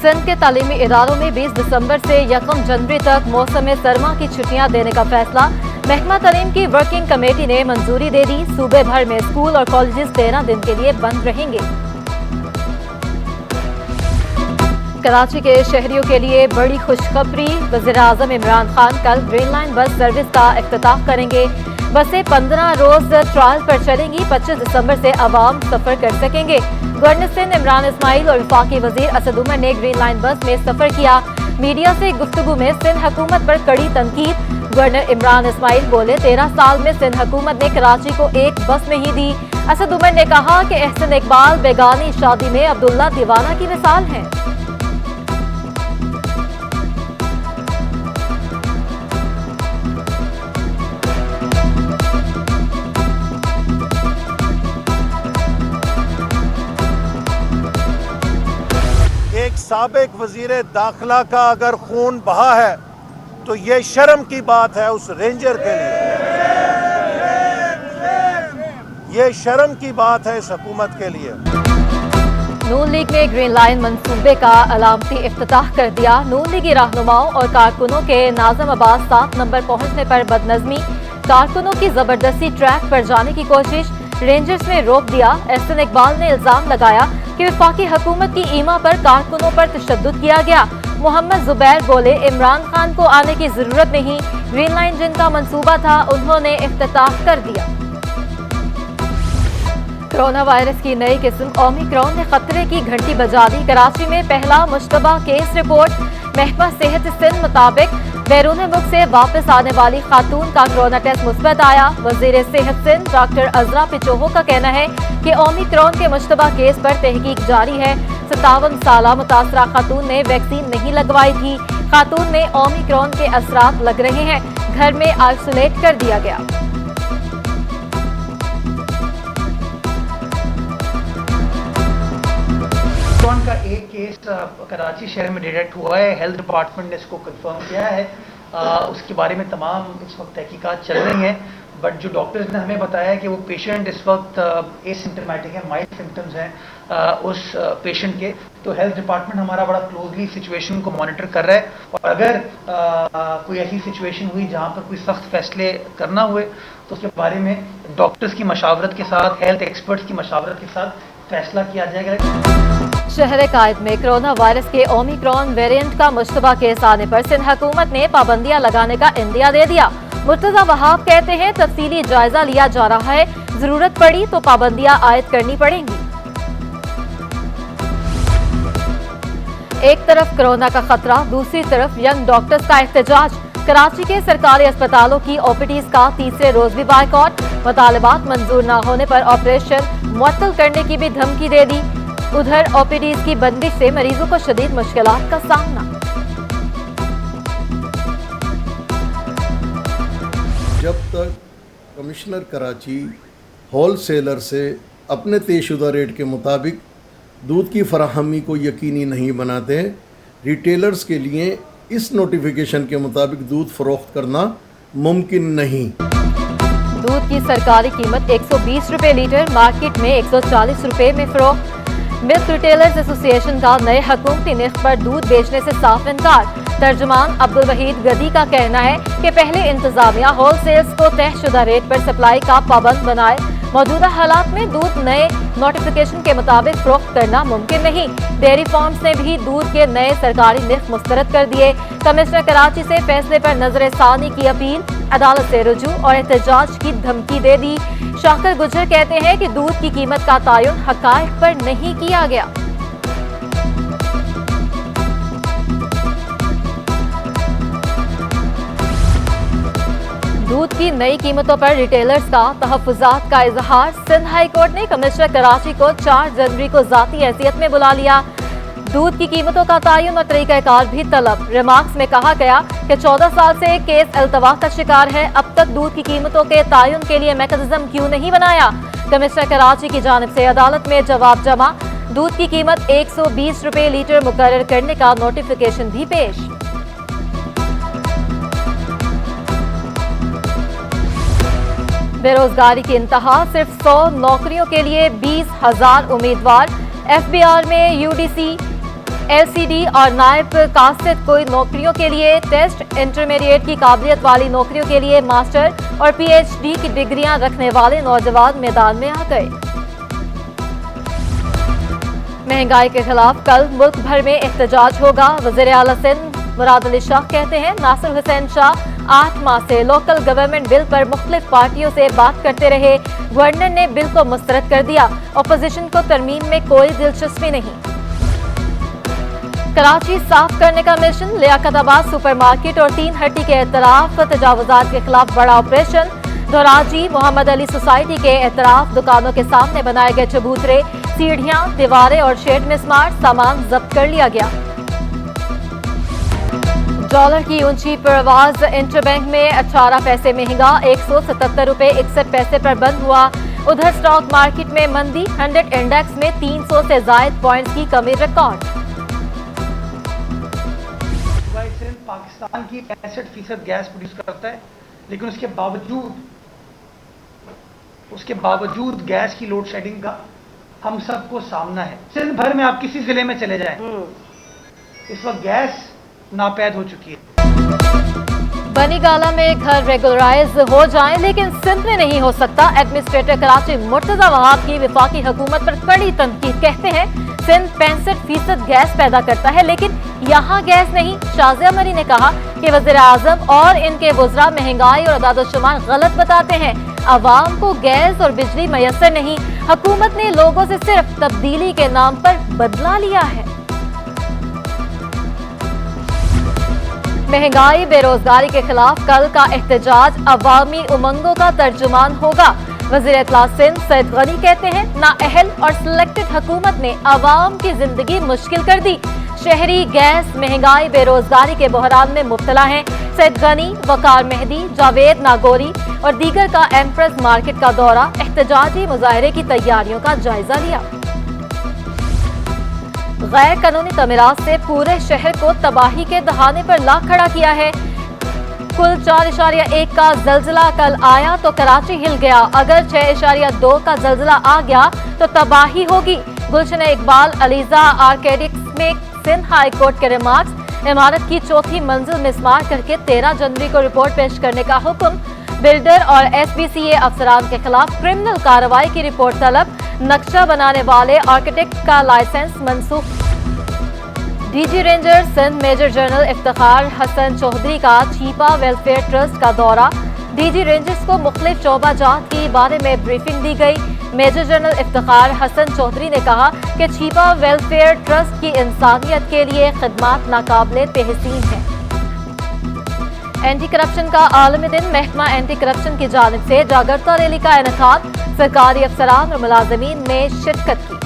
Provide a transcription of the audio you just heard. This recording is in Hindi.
सिंध के तालीमी इदारों में 20 दिसंबर से 1 जनवरी तक मौसम सरमा की छुट्टियां देने का फैसला। महकमा तालीम की वर्किंग कमेटी ने मंजूरी दे दी। सूबे भर में स्कूल और कॉलेजेस 13 दिन के लिए बंद रहेंगे। कराची के शहरियों के लिए बड़ी खुशखबरी। वज़ीर-ए-आज़म इमरान खान कल ग्रीन लाइन बस सर्विस का इफ्तिताह करेंगे। बसें 15 रोज ट्रायल पर चलेंगी। 25 दिसंबर से अवाम सफर कर सकेंगे। गवर्नर सिंध इमरान इस्माइल और वफाकी वजीर असद उमर ने ग्रीन लाइन बस में सफर किया। मीडिया से गुफ्तगू में सिंध हुकूमत पर कड़ी तनकीद। गवर्नर इमरान इस्माइल बोले, 13 साल में सिंध हुकूमत ने कराची को एक बस नहीं दी। असद उमर ने कहा कि एहसन इकबाल बेगानी शादी में अब्दुल्ला दीवाना की मिसाल हैं। एक साबिक वजीर दाखिला का अगर खून बहा है तो ये शर्म की बात है उस रेंजर के लिए, ये शर्म की बात है इस हुकूमत के लिए। नून लीग ने ग्रीन लाइन मंसूबे का अलामती इफ्तिताह कर दिया। नून लीगी रहनुमाओं और कारकुनों के नाज़िमाबाद 7 नंबर पहुंचने पर बदनज़मी। कारकुनों की जबरदस्ती ट्रैक पर जाने की कोशिश, रेंजर्स ने रोक दिया। एहसन इकबाल ने इल्जाम लगाया कि वफाकी हुकूमत की ईमा पर कारकुनों पर तशद्दुद किया गया। मोहम्मद जुबैर बोले, इमरान खान को आने की जरूरत नहीं, ग्रीन लाइन जिनका मंसूबा था उन्होंने इफ्तिताह कर दिया। कोरोना वायरस की नई किस्म ओमिक्रॉन ने खतरे की घंटी बजा दी। कराची में पहला मुश्तबा केस रिपोर्ट। महकमा सेहत सिंध मुताबिक बैरून मुल्क से वापस आने वाली खातून का कोरोना टेस्ट मुस्बत आया। वजीर सेहत सिंध डॉक्टर अजरा पिचोहो का कहना है कि ओमिक्रॉन के मुश्तबा केस पर तहकीक जारी है। 57 साल मुतासरा खातून ने वैक्सीन नहीं लगवाई थी। खातून में ओमिक्रॉन के असरात लग रहे हैं। घर में आइसोलेट कर दिया गया। का एक केस कराची शहर में डिटेक्ट हुआ है। हेल्थ डिपार्टमेंट ने इसको कंफर्म किया है। उसके बारे में तमाम इस वक्त तहकीकात चल रही हैं। बट जो डॉक्टर्स ने हमें बताया कि वो पेशेंट इस वक्त एसिम्प्टोमेटिक है, माइल्ड सिम्टम्स हैं उस पेशेंट के। तो हेल्थ डिपार्टमेंट हमारा बड़ा क्लोजली सिचुएशन को मॉनिटर कर रहा है और अगर कोई ऐसी सिचुएशन हुई जहाँ पर कोई सख्त फैसले करना हुए तो उसके बारे में डॉक्टर्स की मशावरत के साथ, हेल्थ एक्सपर्ट्स की मशावरत के साथ फैसला किया जाएगा। शहर कायद में कोरोना वायरस के ओमिक्रॉन वेरिएंट का मुश्तबा केस आने पर सिंध हुकूमत ने पाबंदियां लगाने का इंदिया दे दिया। मुर्तजा वहाब कहते हैं, तफसीली जायजा लिया जा रहा है, जरूरत पड़ी तो पाबंदियां आयद करनी पड़ेंगी। एक तरफ कोरोना का खतरा, दूसरी तरफ यंग डॉक्टर्स का एहतजाज। कराची के सरकारी अस्पतालों की ओपीडीज का तीसरे रोज भी बायकॉट। मुतालबात मंजूर न होने पर ऑपरेशन मुअत्तल करने की भी धमकी दे दी। उधर ओपीडीज की बंदिश से मरीजों को शदीद मुश्किलात का सामना। जब तक कमिश्नर कराची होल सेलर से अपने तयशुदा रेट के मुताबिक दूध की फराहमी को यकीनी नहीं बनाते, रिटेलर्स के लिए इस नोटिफिकेशन के मुताबिक दूध फरोख्त करना मुमकिन नहीं। दूध की सरकारी कीमत 120 रुपए लीटर, मार्केट में 140 रुपए में फरोख्त। मिल्क रिटेलर्स एसोसिएशन का नए हुकूमती निर्ख पर दूध बेचने से साफ इनकार। तर्जुमान अब्दुल वहीद गदी का कहना है कि पहले इंतजामिया होलसेल्स को तयशुदा रेट पर सप्लाई का पाबंद बनाए। मौजूदा हालात में दूध नए नोटिफिकेशन के मुताबिक फरोख्त करना मुमकिन नहीं। डेयरी फार्म्स ने भी दूध के नए सरकारी निर्ख मुस्तरद कर दिए। कमिश्नर कराची से फैसले पर नजर सानी की अपील, अदालत से रुजू और एहतजाज की धमकी दे दी। शाकर गुजर कहते हैं कि दूध की कीमत का तयन हकायक पर नहीं किया गया। दूध की नई कीमतों पर रिटेलर्स का तहफ़्फ़ुज़ात का इजहार। सिंध हाई कोर्ट ने कमिश्नर कराची को 4 जनवरी को ज़ाती हैसियत में बुला लिया। दूध की कीमतों का तयन और तरीक़ाकार भी तलब। रिमार्क्स में कहा गया कि 14 साल से केस अल्तवा का शिकार है, अब तक दूध की कीमतों के तयन के लिए मैकेनिज्म क्यों नहीं बनाया। कमिश्नर कराची की जानिब से अदालत में जवाब जमा। दूध की कीमत 120 रुपए लीटर मुकर्रर करने का नोटिफिकेशन भी पेश। बेरोजगारी की इंतहा, सिर्फ 100 नौकरियों के लिए 20,000 उम्मीदवार। एफबीआर में यूडीसी LCD और नायब कासिद कोई नौकरियों के लिए टेस्ट, इंटरमीडिएट की काबिलियत वाली नौकरियों के लिए मास्टर और PhD की डिग्रियां रखने वाले नौजवान मैदान में आ गए। महंगाई के खिलाफ कल मुल्क भर में एहतजाज होगा। वज़ीर आला सिंध मुराद अली शाह कहते हैं नासिर हुसैन शाह 8 माह से लोकल गवर्नमेंट बिल पर मुख्तलिफ पार्टियों से बात करते रहे। गवर्नर ने बिल को मुस्तरद कर दिया। अपोजिशन को तरमीम में कोई दिलचस्पी नहीं। कराची साफ करने का मिशन। लियाकताबाद सुपरमार्केट और 3 हट्टी के एतराफ तजावुजात के खिलाफ बड़ा ऑपरेशन। धोराजी मोहम्मद अली सोसाइटी के एतराफ दुकानों के सामने बनाए गए चबूतरे, सीढ़ियां, दीवारें और शेड मिसमार, सामान जब्त कर लिया गया। डॉलर की ऊंची परवाज। इंटरबैंक में 18 पैसे महंगा 177 रुपए 61 पैसे पर बंद हुआ। उधर स्टॉक मार्केट में मंदी। 100 इंडेक्स में 300 से जायद पॉइंट्स की कमी रिकॉर्ड। सिंध पाकिस्तान की 65% गैस प्रोड्यूस करता है, लेकिन उसके बावजूद गैस की लोड शेडिंग का हम सबको सामना है। सिंध भर में आप किसी जिले में चले जाएं, इस वक्त गैस नापैद हो चुकी है। बनीगाला में घर रेगुलराइज हो जाएं, लेकिन सिंध में नहीं हो सकता। एडमिनिस्ट्रेटर कराची मुर्तजा वहाब की वफाकी हुकूमत पर कड़ी तनकीद। कहते हैं सिंध 65% गैस पैदा करता है, लेकिन यहाँ गैस नहीं। शाजिया मरी ने कहा कि वज़ीर आज़म और इनके वज़रा महंगाई और अदाद-ओ-शुमार गलत बताते हैं। अवाम को गैस और बिजली मैसर नहीं। हुकूमत ने लोगों से सिर्फ तब्दीली के नाम पर बदला लिया है। महंगाई बेरोजगारी के खिलाफ कल का एहतजाज अवामी उमंगों का तर्जुमान होगा। वज़ीर इत्तला सिंध सैयद गनी कहते हैं नाअहल और सिलेक्टेड हुकूमत ने अवाम की जिंदगी मुश्किल कर दी। शहरी गैस, महंगाई, बेरोजगारी के बहरान में मुब्तला हैं। सैयद गनी, वकार मेहदी, जावेद नागौरी और दीगर का एम्प्रेस मार्केट का दौरा, एहतजाजी मुजाहरे की तैयारियों का जायजा लिया। गैर कानूनी तमीरात से पूरे शहर को तबाही के दहाने पर ला खड़ा किया है। कुल 4.1 का जल्जला कल आया तो कराची हिल गया। अगर 6.2 का जल्जला आ गया तो तबाही होगी। गुलशन इकबाल अलीजा आर्केडिक्स में सिंध हाई कोर्ट के रिमार्क्स। इमारत की चौथी मंजिल मिसमार करके 13 जनवरी को रिपोर्ट पेश करने का हुक्म। बिल्डर और SBCA अफसरान के खिलाफ क्रिमिनल कार्रवाई की रिपोर्ट तलब। नक्शा बनाने वाले आर्किटेक्ट का लाइसेंस मनसूख। DG ranger Sindh major general Iftikhar Hasan Chaudhry का छीपा वेलफेयर ट्रस्ट का दौरा। DG रेंजर्स को मुख्तलिफ शोबा जात के बारे में ब्रीफिंग दी गई। मेजर जनरल इफ्तिखार हसन चौधरी ने कहा कि छीपा वेलफेयर ट्रस्ट की इंसानियत के लिए खिदमात नाकाबिले तहसीन है। एंटी करप्शन का आलमी दिन। महकमा एंटी करप्शन की जानिब से जागरूकता रैली का इनेकाद। सरकारी अफसरान और मुलाजमीन ने शिरकत की।